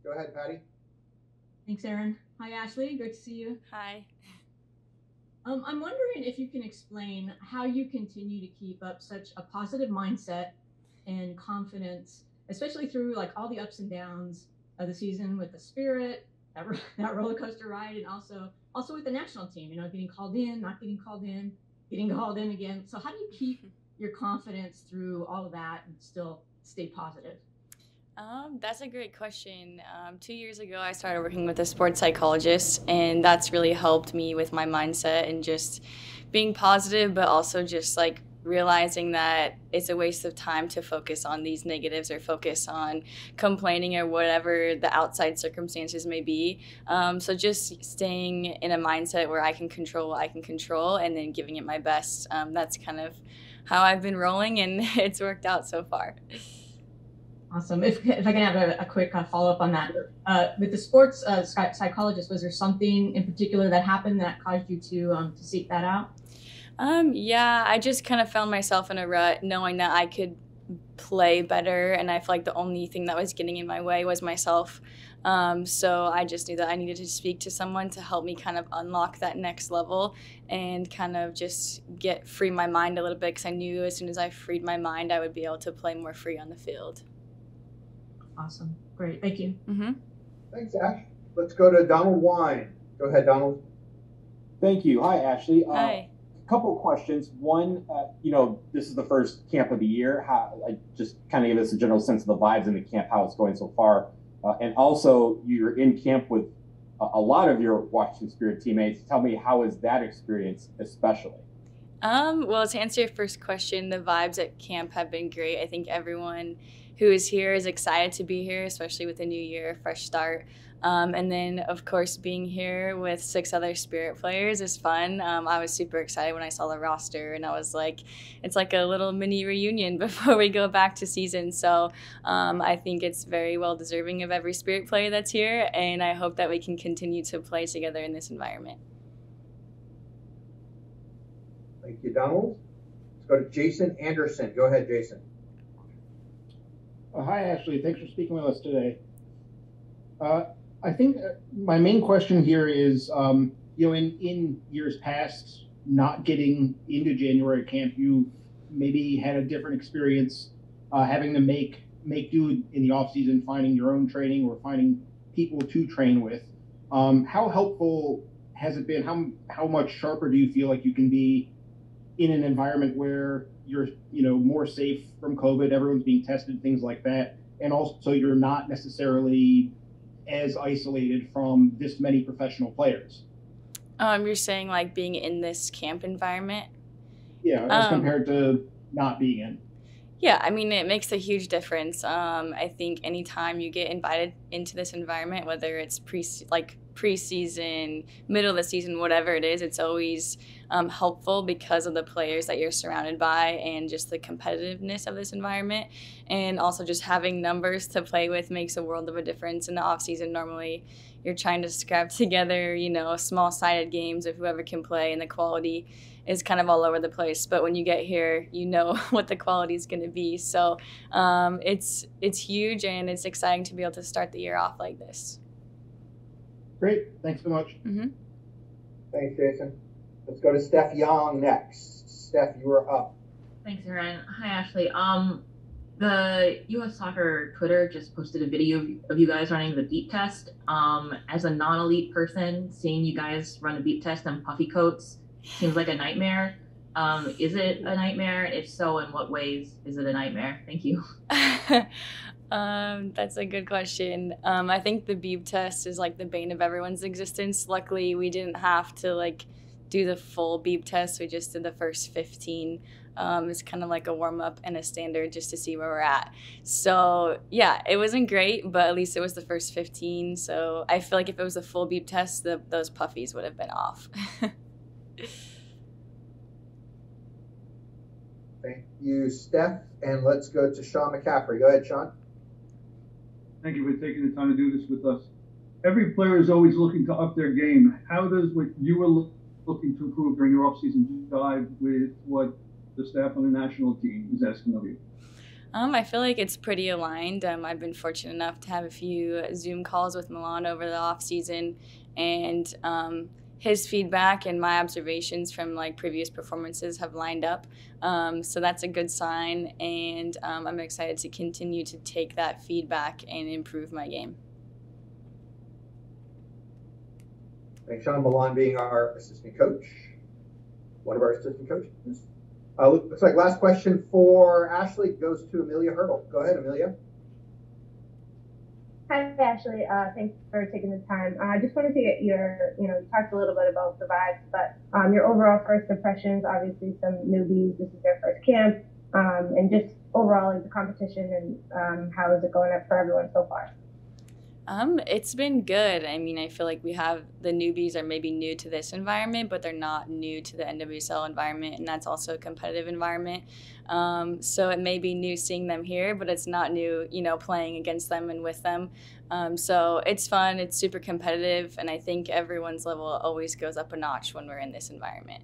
Go ahead, Patty. Thanks, Aaron. Hi, Ashley. Great to see you. Hi. I'm wondering if you can explain how you continue to keep up such a positive mindset and confidence, especially through like all the ups and downs of the season with the Spirit, that roller coaster ride, and also with the national team. Getting called in, not getting called in, getting called in again. So how do you keep your confidence through all of that and still stay positive? That's a great question. 2 years ago, I started working with a sports psychologist, and that's really helped me with my mindset and just being positive, but also just like realizing that it's a waste of time to focus on these negatives or focus on complaining or whatever the outside circumstances may be. So just staying in a mindset where I can control what I can control and then giving it my best. That's kind of how I've been rolling, and it's worked out so far. Awesome. If I can have a quick follow up on that. With the sports psychologist, was there something in particular that happened that caused you to seek that out? Yeah, I just kind of found myself in a rut knowing that I could play better, and I feel like the only thing that was getting in my way was myself. So I just knew that I needed to speak to someone to help me kind of unlock that next level and kind of just free my mind a little bit, because I knew as soon as I freed my mind, I would be able to play more free on the field. Awesome. Great. Thank you. Mm-hmm. Thanks, Ash. Let's go to Donald Wine. Go ahead, Donald. Thank you. Hi, Ashley. Hi. Couple of questions. One, this is the first camp of the year. I just kind of give us a general sense of the vibes in the camp, how it's going so far. And also, you're in camp with a lot of your Washington Spirit teammates. Tell me, how is that experience especially? Well, to answer your first question, the vibes at camp have been great. I think everyone who is here is excited to be here, especially with the new year, a fresh start. And then, of course, being here with 6 other Spirit players is fun. I was super excited when I saw the roster, and I was like, it's like a little mini reunion before we go back to season. So I think it's very well deserving of every Spirit player that's here, and I hope that we can continue to play together in this environment. Thank you, Donald. Let's go to Jason Anderson. Go ahead, Jason. Hi, Ashley. Thanks for speaking with us today. I think my main question here is, in years past, not getting into January camp, you maybe had a different experience having to make do in the off season, finding your own training or finding people to train with. How helpful has it been? How much sharper do you feel like you can be in an environment where you're more safe from COVID, everyone's being tested, things like that, and also you're not necessarily as isolated from this many professional players? You're saying like being in this camp environment? Yeah, as compared to not being in. Yeah, I mean, it makes a huge difference. I think anytime you get invited into this environment, whether it's preseason, middle of the season, whatever it is, it's always helpful because of the players that you're surrounded by and just the competitiveness of this environment. And also just having numbers to play with makes a world of a difference. In the off season, normally you're trying to scrap together, small-sided games of whoever can play, and the quality is kind of all over the place. But when you get here, you know what the quality is going to be. So it's huge, and it's exciting to be able to start the year off like this. Great. Thanks so much. Mm-hmm. Thanks, Jason. Let's go to Steph Young next. Steph, you are up. Thanks, Aaron. Hi, Ashley. The U.S. Soccer Twitter just posted a video of you guys running the beep test. As a non-elite person, seeing you guys run a beep test in puffy coats seems like a nightmare. Is it a nightmare? If so, in what ways is it a nightmare? Thank you. That's a good question. I think the beep test is like the bane of everyone's existence. Luckily, we didn't have to do the full beep test. We just did the first 15. It's kind of like a warm-up and a standard just to see where we're at. So yeah, it wasn't great, but at least it was the first 15. So I feel like if it was a full beep test, those puffies would have been off. Thank you, Steph. And let's go to Sean McCaffrey. Go ahead, Sean. Thank you for taking the time to do this with us. Every player is always looking to up their game. How does what you were looking to improve during your offseason jive with what the staff on the national team is asking of you? I feel like it's pretty aligned. I've been fortunate enough to have a few Zoom calls with Milan over the off season, and his feedback and my observations from like previous performances have lined up. So that's a good sign, and I'm excited to continue to take that feedback and improve my game. Thanks, Sean. Milan being our assistant coach, one of our assistant coaches. Looks like last question for Ashley goes to Amelia Hurdle. Go ahead, Amelia. Hi, Ashley. Thanks for taking the time. I just wanted to get your, you talked a little bit about the vibes, but your overall first impressions, obviously some newbies, this is their first camp, and just overall like the competition and how is it going up for everyone so far? It's been good. I mean, I feel like we have the newbies are maybe new to this environment, but they're not new to the NWSL environment, and that's also a competitive environment. So it may be new seeing them here, but it's not new, playing against them and with them. So it's fun. It's super competitive, and I think everyone's level always goes up a notch when we're in this environment.